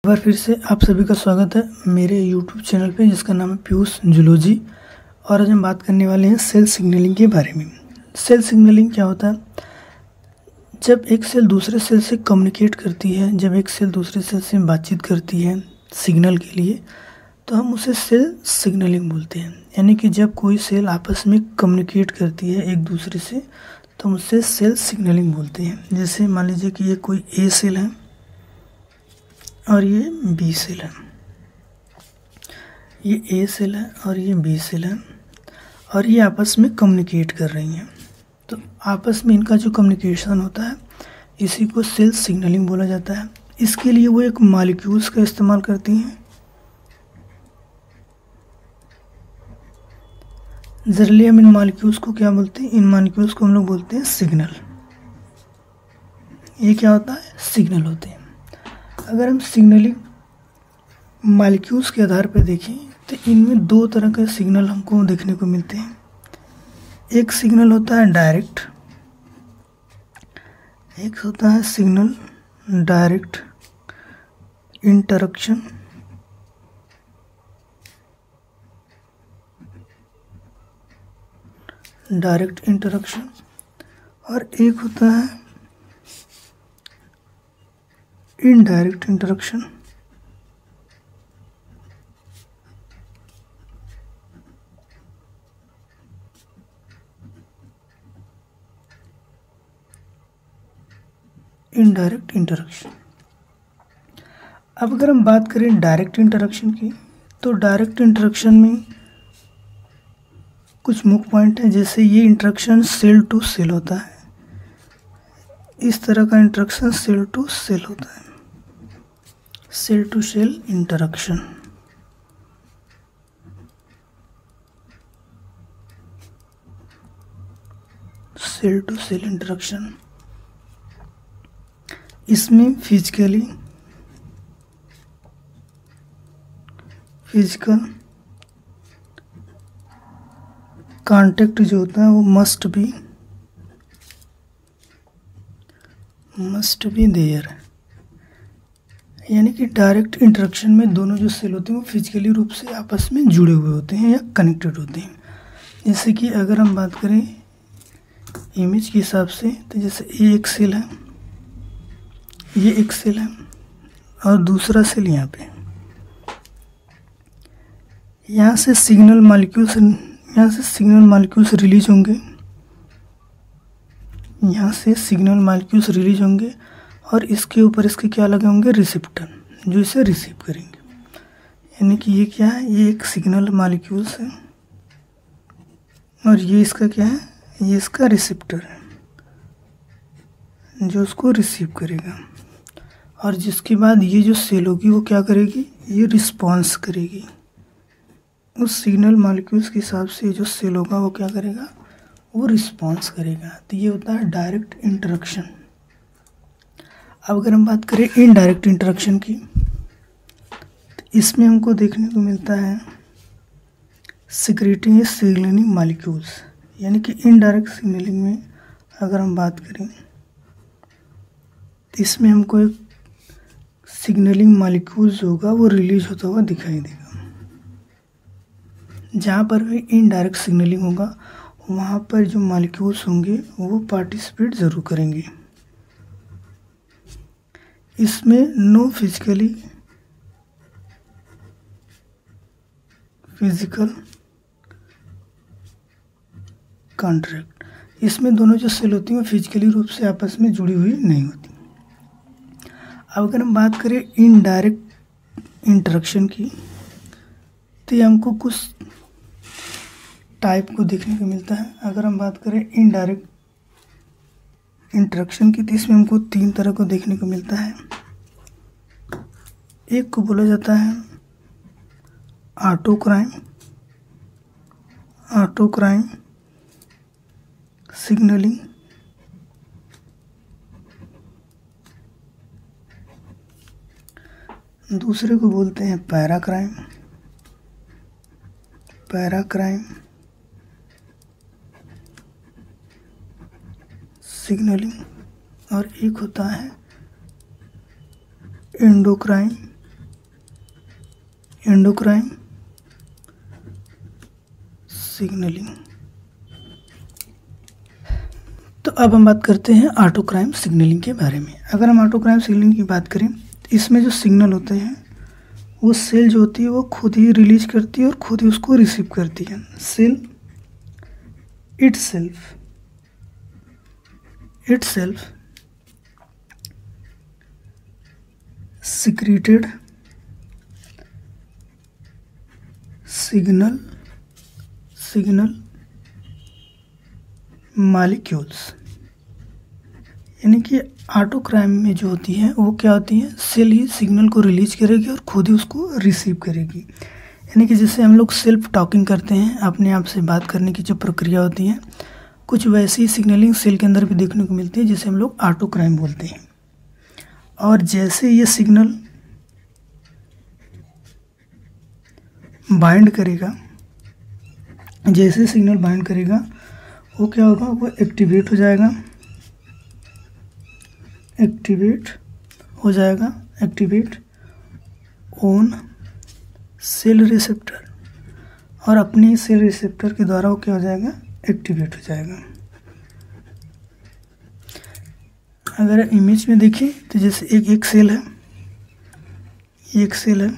बार फिर से आप सभी का स्वागत है मेरे YouTube चैनल पे, जिसका नाम है पीयूष जूलॉजी। और आज हम बात करने वाले हैं सेल सिग्नलिंग के बारे में। सेल सिग्नलिंग क्या होता है? जब एक सेल दूसरे सेल से कम्युनिकेट करती है, जब एक सेल दूसरे सेल से बातचीत करती है सिग्नल के लिए, तो हम उसे सेल सिग्नलिंग बोलते हैं। यानी कि जब कोई सेल आपस में कम्युनिकेट करती है एक दूसरे से, तो हम उसे सेल सिग्नलिंग बोलते हैं। जैसे मान लीजिए कि ये कोई ए सेल है और ये बी सेल है, ये ए सेल है और ये बी सेल है, और ये आपस में कम्युनिकेट कर रही हैं। तो आपस में इनका जो कम्युनिकेशन होता है, इसी को सेल सिग्नलिंग बोला जाता है। इसके लिए वो एक मॉलिक्यूल्स का इस्तेमाल करती हैं। जनरली हम इन मॉलिक्यूल्स को क्या बोलते हैं? इन मॉलिक्यूल्स को हम लोग बोलते हैं सिग्नल। ये क्या होता है? सिग्नल होते हैं। अगर हम सिग्नलिंग मॉलिक्यूल्स के आधार पर देखें तो इनमें दो तरह के सिग्नल हमको देखने को मिलते हैं। एक सिग्नल होता है डायरेक्ट, एक होता है signal direct interaction, direct interaction, और एक होता है इनडायरेक्ट इंटरैक्शन। Indirect interaction. अब अगर हम बात करें डायरेक्ट इंटरैक्शन की, तो डायरेक्ट इंटरैक्शन में कुछ मुख्य पॉइंट है। जैसे ये इंटरैक्शन सेल टू सेल होता है, इस तरह का इंटरैक्शन सेल टू सेल होता है, cell to cell interaction. Cell to cell interaction, इसमें फिजिकल कांटेक्ट जो होता है वो मस्ट बी देयर। यानी कि डायरेक्ट इंटरैक्शन में दोनों जो सेल होते हैं वो फिजिकली रूप से आपस में जुड़े हुए होते हैं या कनेक्टेड होते हैं। जैसे कि अगर हम बात करें इमेज के हिसाब से, तो जैसे ये एक सेल है, ये एक सेल है और दूसरा सेल यहाँ पे। यहाँ से सिग्नल मॉलिक्यूल्स रिलीज होंगे, यहाँ से सिग्नल मॉलिक्यूल्स रिलीज होंगे, और इसके ऊपर इसके क्या लगे होंगे? रिसेप्टर, जो इसे रिसीव करेंगे। यानी कि ये क्या है? ये एक सिग्नल मॉलिक्यूल्स है और ये इसका क्या है? ये इसका रिसेप्टर है जो उसको रिसीव करेगा। और जिसके बाद ये जो सेल होगी वो क्या करेगी? ये रिस्पॉन्स करेगी। उस सिग्नल मॉलिक्यूल्स के हिसाब से जो सेल होगा वो क्या करेगा? वो रिस्पॉन्स करेगा। तो ये होता है डायरेक्ट इंटरैक्शन। अब अगर हम बात करें इनडायरेक्ट इंटरैक्शन की, तो इसमें हमको देखने को मिलता है सिक्रेटिंग सिग्नलिंग मॉलिक्यूल्स। यानी कि इनडायरेक्ट सिग्नलिंग में अगर हम बात करें तो इसमें हमको एक सिग्नलिंग मॉलिक्यूल जो होगा वो रिलीज होता हुआ दिखाई देगा। जहाँ पर भी इनडायरेक्ट सिग्नलिंग होगा वहाँ पर जो मॉलिक्यूल्स होंगे वो पार्टिसिपेट ज़रूर करेंगे। इसमें नो फिजिकल कॉन्ट्रैक्ट। इसमें दोनों जो सेल होती हैं वो फिजिकली रूप से आपस में जुड़ी हुई नहीं होती। अब अगर हम बात करें इनडायरेक्ट इंटरैक्शन की, तो ये हमको कुछ टाइप को देखने को मिलता है। अगर हम बात करें इनडायरेक्ट इंटरैक्शन की, तो इसमें हमको तीन तरह को देखने को मिलता है। एक को बोला जाता है ऑटोक्राइन सिग्नलिंग, दूसरे को बोलते हैं पैराक्राइन सिग्नलिंग, और एक होता है एंडोक्राइन एंडोक्राइन सिग्नलिंग। तो अब हम बात करते हैं ऑटोक्राइन सिग्नलिंग के बारे में। अगर हम ऑटोक्राइन सिग्नलिंग की बात करें, इसमें जो सिग्नल होते हैं वो सेल जो होती है वो खुद ही रिलीज करती है और खुद ही उसको रिसीव करती है। Cell itself secreted signal molecules, यानी कि ऑटोक्राइन में जो होती है वो क्या होती है, सेल ही सिग्नल को रिलीज करेगी और खुद ही उसको रिसीव करेगी। यानी कि जैसे हम लोग सेल्फ टॉकिंग करते हैं, अपने आप से बात करने की जो प्रक्रिया होती है, कुछ वैसी सिग्नलिंग सेल के अंदर भी देखने को मिलती है जिसे हम लोग ऑटोक्राइन बोलते हैं। और जैसे ये सिग्नल बाइंड करेगा, जैसे सिग्नल बाइंड करेगा वो क्या होगा, वो एक्टिवेट ऑन सेल रिसेप्टर, और अपने सेल रिसेप्टर के द्वारा वो क्या हो जाएगा, एक्टिवेट हो जाएगा। अगर इमेज में देखें तो जैसे एक सेल है, एक सेल है,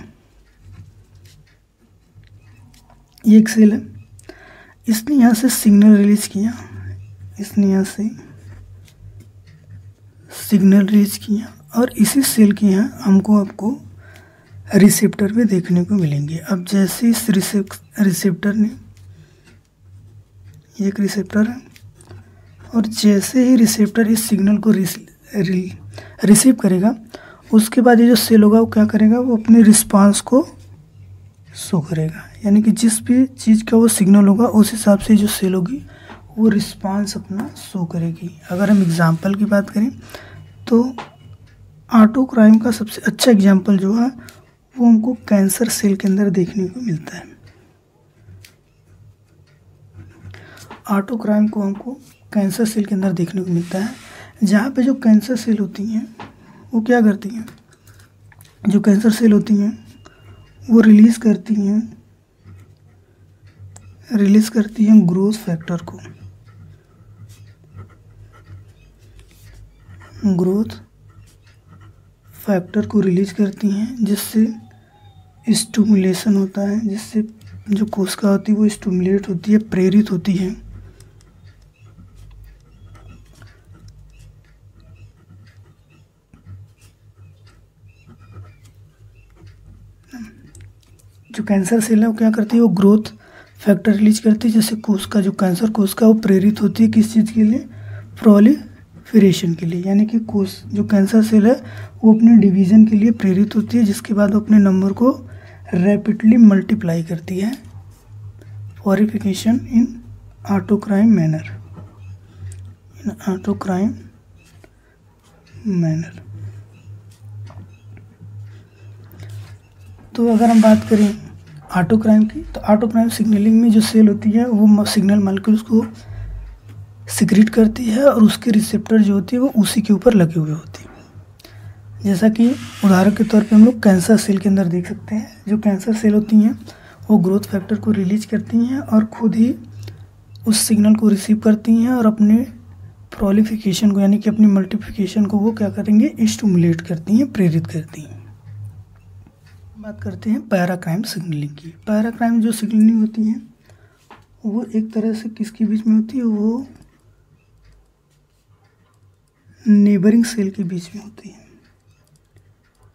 इसने यहाँ से सिग्नल रिलीज किया, और इसी सेल के यहाँ आपको रिसेप्टर पे देखने को मिलेंगे। अब जैसे इस रिसेप्टर ने, एक रिसेप्टर है, और जैसे ही रिसेप्टर इस सिग्नल को रिसीव करेगा, उसके बाद ये जो सेल होगा वो क्या करेगा, वो अपने रिस्पांस को शो करेगा। यानी कि जिस भी चीज़ का वो सिग्नल होगा उस हिसाब से जो सेल होगी वो रिस्पांस अपना शो करेगी। अगर हम एग्जांपल की बात करें तो ऑटोक्राइन का सबसे अच्छा एग्जांपल जो है वो हमको कैंसर सेल के अंदर देखने को मिलता है। ऑटोक्राइन को हमको कैंसर सेल के अंदर देखने को मिलता है, जहाँ पे जो कैंसर सेल होती हैं वो क्या करती हैं, जो कैंसर सेल होती हैं वो रिलीज करती हैं ग्रोथ फैक्टर को रिलीज करती हैं, जिससे स्टिमुलेशन होता है, जिससे जो कोशिका होती है वो स्टिमुलेट होती है, प्रेरित होती है। जो कैंसर सेल है वो क्या करती है, वो ग्रोथ फैक्टर रिलीज करती है, जैसे कोशिका, जो कैंसर कोशिका वो प्रेरित होती है किस चीज़ के लिए, प्रोलिफरेशन के लिए। यानी कि जो कैंसर सेल है वो अपने डिवीज़न के लिए प्रेरित होती है, जिसके बाद वो अपने नंबर को रैपिडली मल्टीप्लाई करती है, प्योरिफिकेशन इन ऑटोक्राइन मैनर। तो अगर हम बात करें ऑटोक्राइन की, तो ऑटोक्राइन सिग्नलिंग में जो सेल होती है वो सिग्नल मॉलिक्यूल्स को सिक्रीट करती है, और उसके रिसेप्टर जो होती है वो उसी के ऊपर लगे हुए होती है। जैसा कि उदाहरण के तौर पे हम लोग कैंसर सेल के अंदर देख सकते हैं, जो कैंसर सेल होती हैं वो ग्रोथ फैक्टर को रिलीज करती हैं और खुद ही उस सिग्नल को रिसीव करती हैं, और अपने प्रोलिफिकेशन को, यानी कि अपनी मल्टीप्लिकेशन को वो क्या करेंगे, स्टिमुलेट करती हैं, प्रेरित करती हैं। बात करते हैं पैराक्राइन सिग्नलिंग की। पैराक्राइन जो सिग्नलिंग होती है वो एक तरह से किसके बीच में होती है, वो नेबरिंग सेल के बीच में होती है।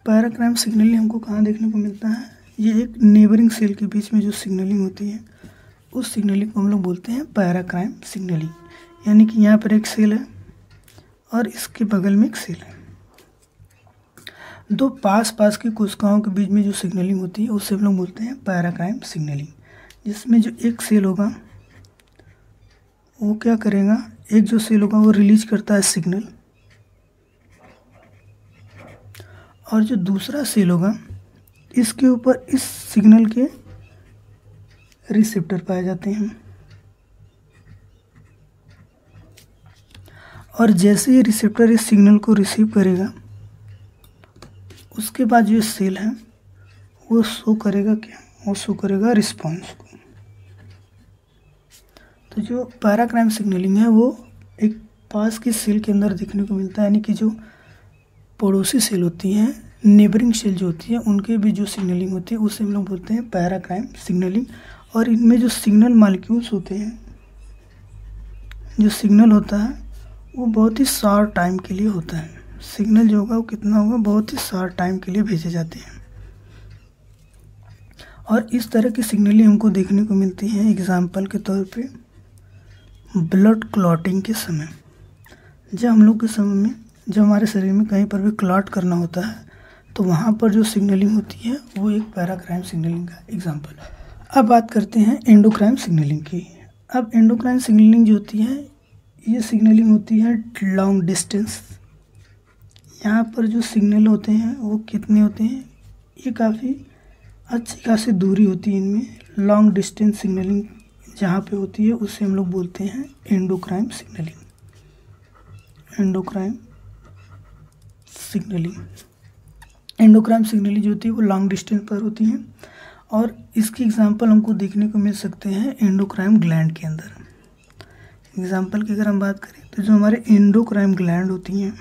पैराक्राइन सिग्नलिंग हमको कहाँ देखने को मिलता है, ये एक नेबरिंग सेल के बीच में जो सिग्नलिंग होती है उस सिग्नलिंग को हम लोग बोलते हैं पैराक्राइन सिग्नलिंग। यानी कि यहाँ पर एक सेल है और इसके बगल में एक सेल है, दो पास की कोशिकाओं के बीच में जो सिग्नलिंग होती है उससे हम लोग बोलते हैं पैराक्राइन सिग्नलिंग। जिसमें जो एक सेल होगा वो क्या करेगा, एक जो सेल होगा वो रिलीज करता है सिग्नल, और जो दूसरा सेल होगा इसके ऊपर इस सिग्नल के रिसेप्टर पाए जाते हैं, और जैसे ये रिसेप्टर इस सिग्नल को रिसीव करेगा उसके बाद जो सेल है वो शो करेगा क्या, वो शो करेगा रिस्पॉन्स को। तो जो पैराक्राइम सिग्नलिंग है वो एक पास की सेल के अंदर देखने को मिलता है, यानी कि जो पड़ोसी सेल होती हैं, नेबरिंग सेल जो होती है, उनके भी जो सिग्नलिंग होती है उसे हम लोग बोलते हैं पैराक्राइम सिग्नलिंग। और इनमें जो सिग्नल मॉलिक्यूल्स होते हैं, जो सिग्नल होता है वो बहुत ही शॉर्ट टाइम के लिए होता है। सिग्नल जो होगा वो कितना होगा, बहुत ही शॉर्ट टाइम के लिए भेजे जाते हैं। और इस तरह की सिग्नलिंग हमको देखने को मिलती है एग्जाम्पल के तौर पे ब्लड क्लॉटिंग के समय। जब हम लोग के समय में, जब हमारे शरीर में कहीं पर भी क्लॉट करना होता है तो वहाँ पर जो सिग्नलिंग होती है वो एक पैराक्राइम सिग्नलिंग का एग्जाम्पल है। अब बात करते हैं एंडोक्राइन सिग्नलिंग की। अब एंडोक्राइन सिग्नलिंग जो होती है, ये सिग्नलिंग होती है लॉन्ग डिस्टेंस। यहाँ पर जो सिग्नल होते हैं वो कितने होते हैं, ये काफ़ी अच्छी खासी दूरी होती है इनमें। लॉन्ग डिस्टेंस सिग्नलिंग जहाँ पे होती है उसे हम लोग बोलते हैं एंडोक्राइन सिग्नलिंग। एंडोक्राइन सिग्नलिंग जो होती है वो लॉन्ग डिस्टेंस पर होती है। और इसकी एग्जांपल हमको देखने को मिल सकते हैं एंडोक्राइन ग्लैंड के अंदर। एग्जांपल की अगर हम बात करें तो जो हमारे एंडोक्राइन ग्लैंड होती हैं,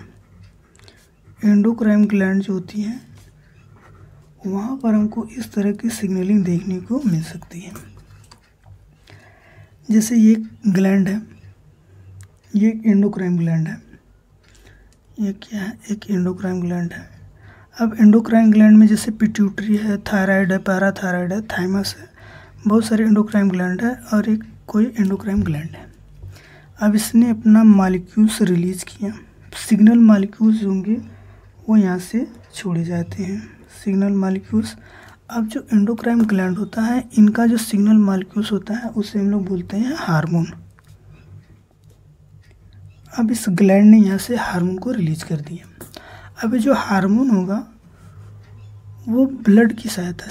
एंडोक्राइन ग्लैंड जो होती हैं वहाँ पर हमको इस तरह की सिग्नलिंग देखने को मिल सकती है। जैसे ये ग्लैंड है, ये एक एंडोक्राइन ग्लैंड है, ये क्या है, एक एंडोक्राइन ग्लैंड है। अब एंडोक्राइन ग्लैंड में जैसे पिट्यूटरी है, थायराइड है, पैराथायराइड है, थाइमस है, बहुत सारे एंडोक्राइन ग्लैंड है और एक कोई एंडोक्राइन ग्लैंड है। अब इसने अपना मॉलिक्यूल्स रिलीज किया, सिग्नल मॉलिक्यूल्स होंगे वो यहाँ से छोड़े जाते हैं, सिग्नल मॉलिक्यूल्स। अब जो एंडोक्राइन ग्लैंड होता है, इनका जो सिग्नल मॉलिक्यूल्स होता है उसे हम लोग बोलते हैं हार्मोन। अब इस ग्लैंड ने यहाँ से हार्मोन को रिलीज कर दिया। अब जो हार्मोन होगा वो ब्लड की सहायता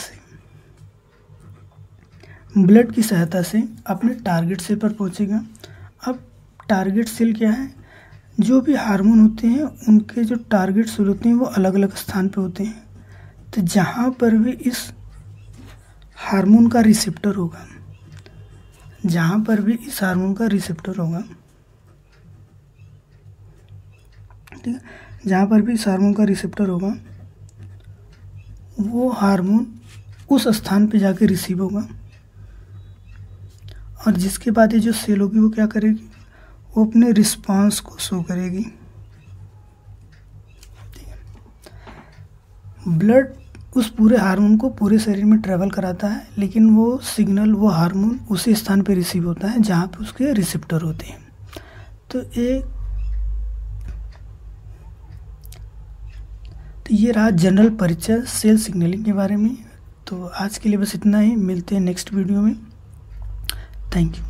से अपने टारगेट सेल पर पहुँचेगा। अब टारगेट सेल क्या है, जो भी हार्मोन होते हैं उनके जो टारगेट सेल होते हैं वो अलग अलग स्थान पे होते हैं। तो जहाँ पर भी इस हार्मोन का रिसेप्टर होगा, जहाँ पर भी इस हार्मोन का रिसेप्टर होगा, ठीक है, जहाँ पर भी इस हार्मोन का रिसेप्टर होगा वो हार्मोन उस स्थान पे जाके रिसीव होगा। और जिसके बाद ये जो सेल होगी वो क्या करेगी, वो अपने रिस्पांस को शो करेगी। ठीक है, ब्लड उस पूरे हार्मोन को पूरे शरीर में ट्रेवल कराता है, लेकिन वो सिग्नल, वो हार्मोन उसी स्थान पे रिसीव होता है जहाँ पे उसके रिसेप्टर होते हैं। तो ये रहा जनरल परिचय सेल सिग्नलिंग के बारे में। तो आज के लिए बस इतना ही, मिलते हैं नेक्स्ट वीडियो में। Thank you.